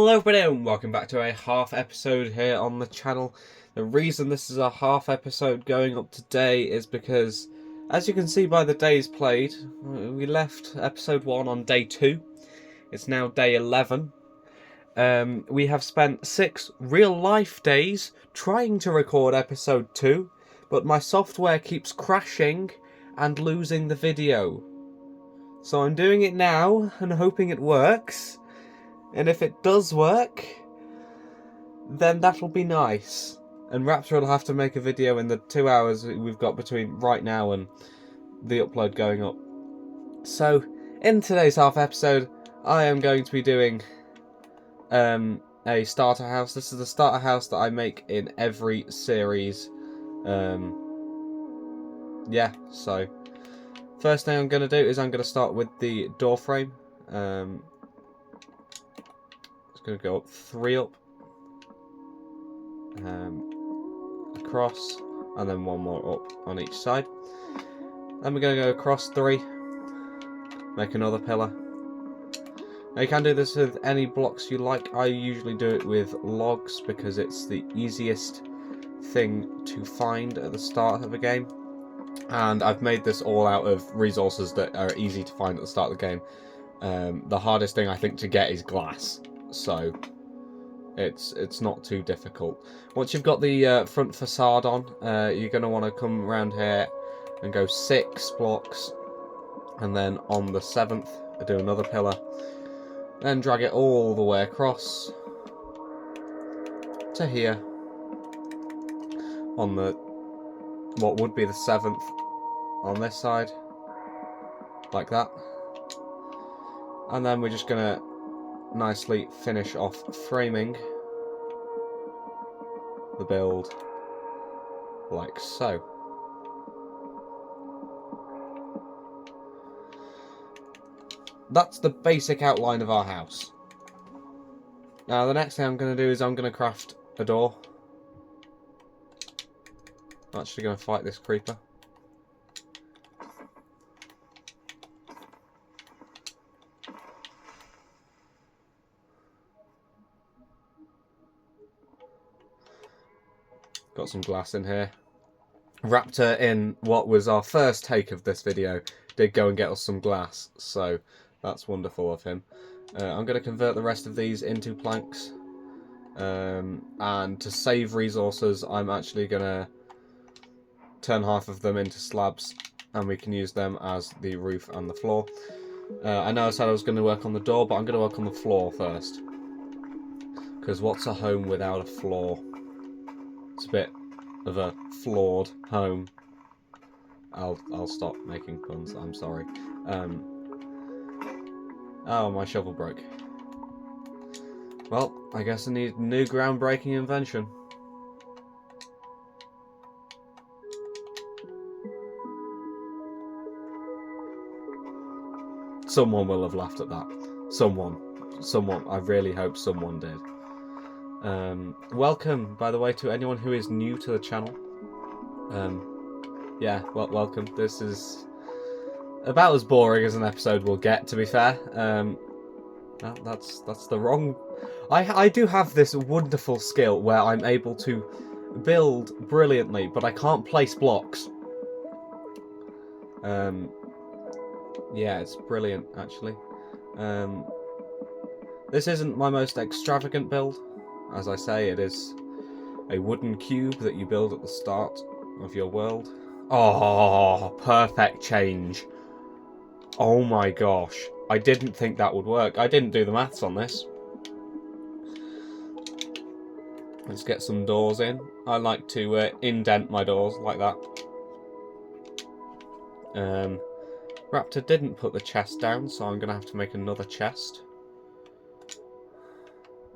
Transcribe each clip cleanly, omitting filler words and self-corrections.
Hello everybody and welcome back to a half episode here on the channel. The reason this is a half episode going up today is because, as you can see by the days played, we left episode 1 on day 2. It's now day 11. We have spent 6 real life days trying to record episode 2, but my software keeps crashing and losing the video. So I'm doing it now and hoping it works. And if it does work, then that'll be nice. And Raptor will have to make a video in the 2 hours we've got between right now and the upload going up. So, in today's half episode, I am going to be doing a starter house. This is the starter house that I make in every series. Yeah, so first thing I'm going to do is I'm going to start with the door frame. Going to go up 3 up, across, and then 1 more up on each side. Then we're going to go across 3, make another pillar. Now you can do this with any blocks you like. I usually do it with logs because it's the easiest thing to find at the start of a game, and I've made this all out of resources that are easy to find at the start of the game. The hardest thing I think to get is glass. So it's not too difficult. Once you've got the front facade on, you're going to want to come around here and go 6 blocks, and then on the 7th do another pillar, then drag it all the way across to here on the what would be the 7th on this side, like that. And then we're just going to nicely finish off framing the build like so. That's the basic outline of our house. Now the next thing I'm going to do is I'm going to craft a door. I'm actually going to fight this creeper. Got some glass in here. Raptor, in what was our first take of this video, did go and get us some glass, so that's wonderful of him. I'm going to convert the rest of these into planks, and to save resources I'm actually going to turn half of them into slabs, and we can use them as the roof and the floor. I know I said I was going to work on the door, but I'm going to work on the floor first, because what's a home without a floor? It's a bit of a flawed home. I'll stop making puns, I'm sorry. Oh, my shovel broke. Well, I guess I need a new groundbreaking invention. Someone will have laughed at that. Someone. I really hope someone did. Welcome, by the way, to anyone who is new to the channel. Yeah, well, welcome. This is about as boring as an episode will get, to be fair. That's the wrong... I do have this wonderful skill where I'm able to build brilliantly, but I can't place blocks. Yeah, it's brilliant, actually. This isn't my most extravagant build. As I say, it is a wooden cube that you build at the start of your world. Oh, perfect change. Oh my gosh. I didn't think that would work. I didn't do the maths on this. Let's get some doors in. I like to indent my doors like that. Raptor didn't put the chest down, so I'm going to have to make another chest.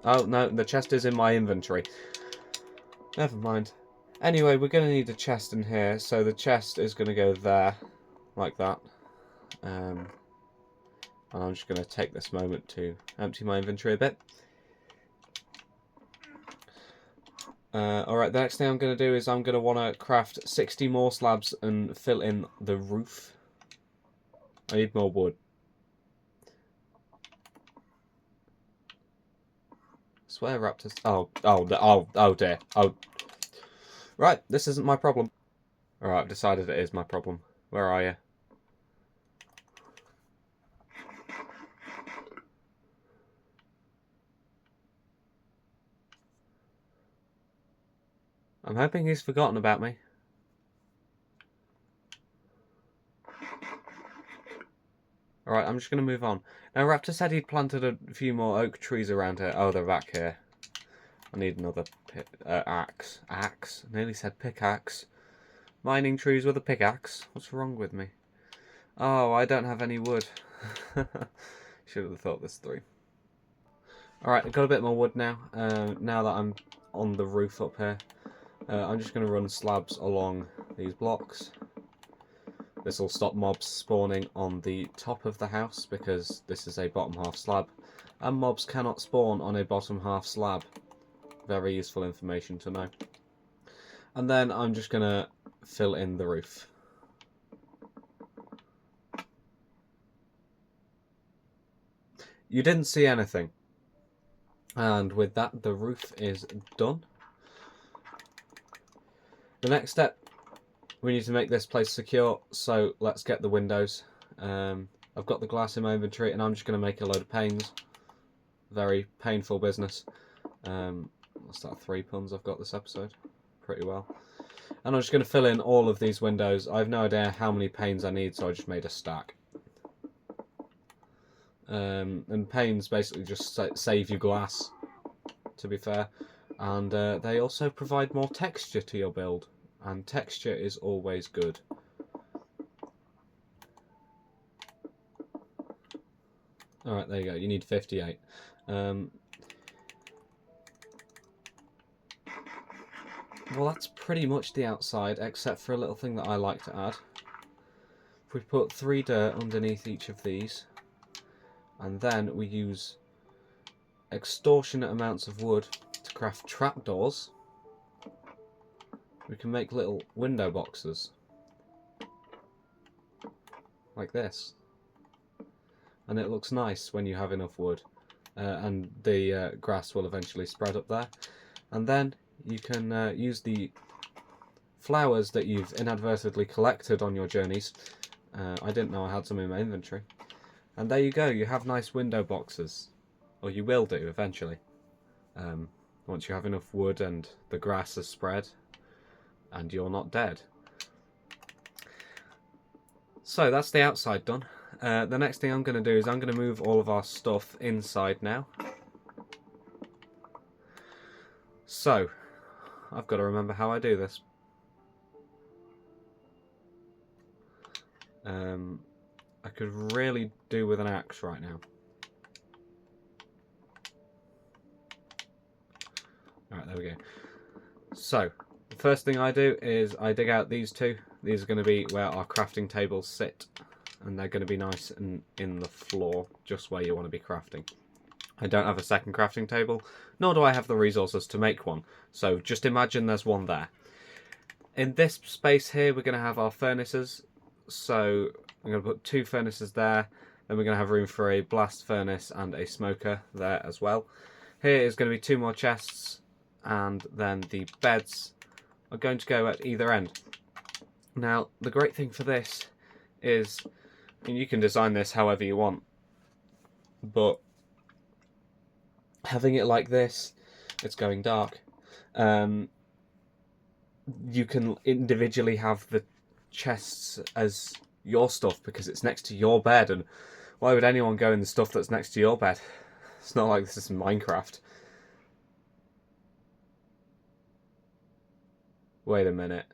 Oh, no, the chest is in my inventory. Never mind. Anyway, we're going to need a chest in here, so the chest is going to go there, like that. And I'm just going to take this moment to empty my inventory a bit. Alright, the next thing I'm going to do is I'm going to want to craft 60 more slabs and fill in the roof. I need more wood. Swear raptors. Oh dear. Oh. Right, this isn't my problem. Alright, I've decided it is my problem. Where are you? I'm hoping he's forgotten about me. Alright, I'm just going to move on. Now, Raptor said he'd planted a few more oak trees around here. Oh, they're back here. I need another axe. Axe? I nearly said pickaxe. Mining trees with a pickaxe? What's wrong with me? Oh, I don't have any wood. Should have thought this through. Alright, I've got a bit more wood now. Now that I'm on the roof up here. I'm just going to run slabs along these blocks. This will stop mobs spawning on the top of the house because this is a bottom half slab. And mobs cannot spawn on a bottom half slab. Very useful information to know. And then I'm just going to fill in the roof. You didn't see anything. And with that, the roof is done. The next step, we need to make this place secure, so let's get the windows. I've got the glass in my inventory and I'm just going to make a load of panes. Very painful business. What's that, 3 puns I've got this episode? Pretty well. And I'm just going to fill in all of these windows. I have no idea how many panes I need, so I just made a stack. And panes basically just save you glass, to be fair. And they also provide more texture to your build. And texture is always good. Alright, there you go. You need 58. Well, that's pretty much the outside, except for a little thing that I like to add. If we put 3 dirt underneath each of these, and then we use extortionate amounts of wood to craft trapdoors, we can make little window boxes. Like this. And it looks nice when you have enough wood. And the grass will eventually spread up there. And then you can use the flowers that you've inadvertently collected on your journeys. I didn't know I had some in my inventory. And there you go, you have nice window boxes. Or you will do eventually. Once you have enough wood and the grass has spread and you're not dead. So that's the outside done. The next thing I'm going to do is I'm going to move all of our stuff inside now. So, I've got to remember how I do this. I could really do with an axe right now. Alright, there we go. So, the first thing I do is I dig out these two. These are going to be where our crafting tables sit. And they're going to be nice and in the floor, just where you want to be crafting. I don't have a second crafting table, nor do I have the resources to make one. So just imagine there's one there. In this space here, we're going to have our furnaces. So I'm going to put 2 furnaces there. Then we're going to have room for a blast furnace and a smoker there as well. Here is going to be 2 more chests. And then the beds are going to go at either end. Now, the great thing for this is, and you can design this however you want, but having it like this, it's going dark. You can individually have the chests as your stuff because it's next to your bed, and why would anyone go in the stuff that's next to your bed? It's not like this is Minecraft. Wait a minute.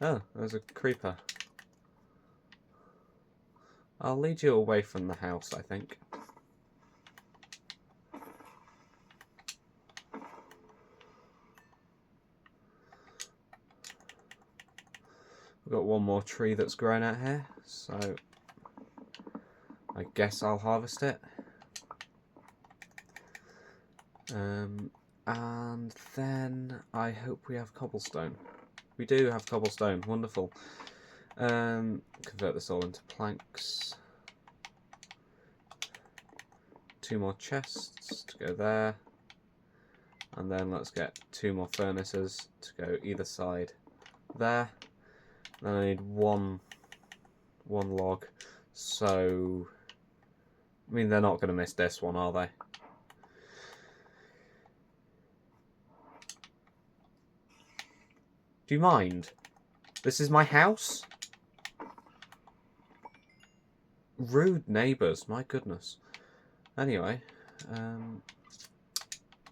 Oh, there's a creeper. I'll lead you away from the house, I think. We've got one more tree that's grown out here, so I guess I'll harvest it. And then I hope we have cobblestone. We do have cobblestone, wonderful. Convert this all into planks. 2 more chests to go there. And then let's get 2 more furnaces to go either side there. Then I need one log. So, I mean, they're not going to miss this one, are they? Do you mind? This is my house? Rude neighbours, my goodness. Anyway,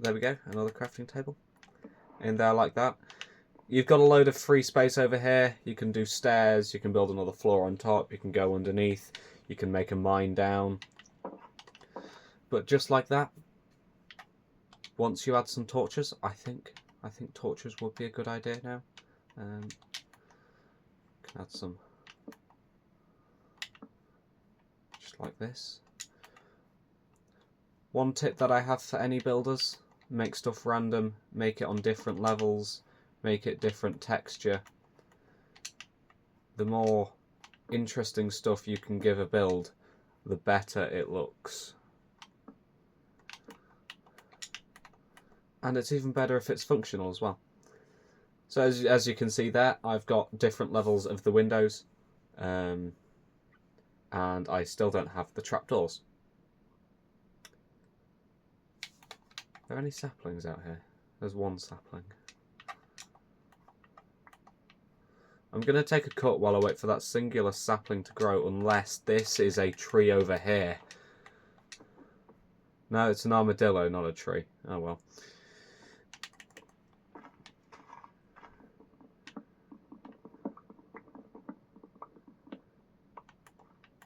there we go, another crafting table. In there like that. You've got a load of free space over here. You can do stairs, you can build another floor on top, you can go underneath, you can make a mine down. But just like that, once you add some torches, I think torches would be a good idea now. Can add some just like this. One tip that I have for any builders: make stuff random, make it on different levels, make it different texture. The more interesting stuff you can give a build, the better it looks. And it's even better if it's functional as well. So as you can see there, I've got different levels of the windows, and I still don't have the trapdoors. Are there any saplings out here? There's one sapling. I'm going to take a cut while I wait for that singular sapling to grow, unless this is a tree over here. No, it's an armadillo, not a tree. Oh well.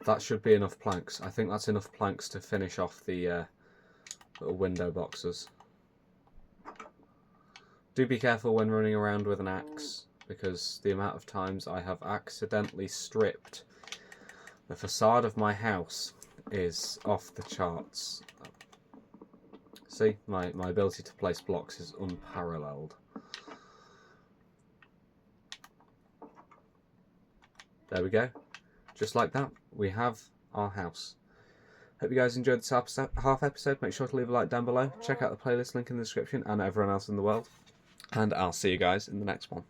That should be enough planks. I think that's enough planks to finish off the little window boxes. Do be careful when running around with an axe, because the amount of times I have accidentally stripped the facade of my house is off the charts. See, my ability to place blocks is unparalleled. There we go. Just like that, we have our house. Hope you guys enjoyed this half episode. Make sure to leave a like down below. Check out the playlist link in the description and everyone else in the world. And I'll see you guys in the next one.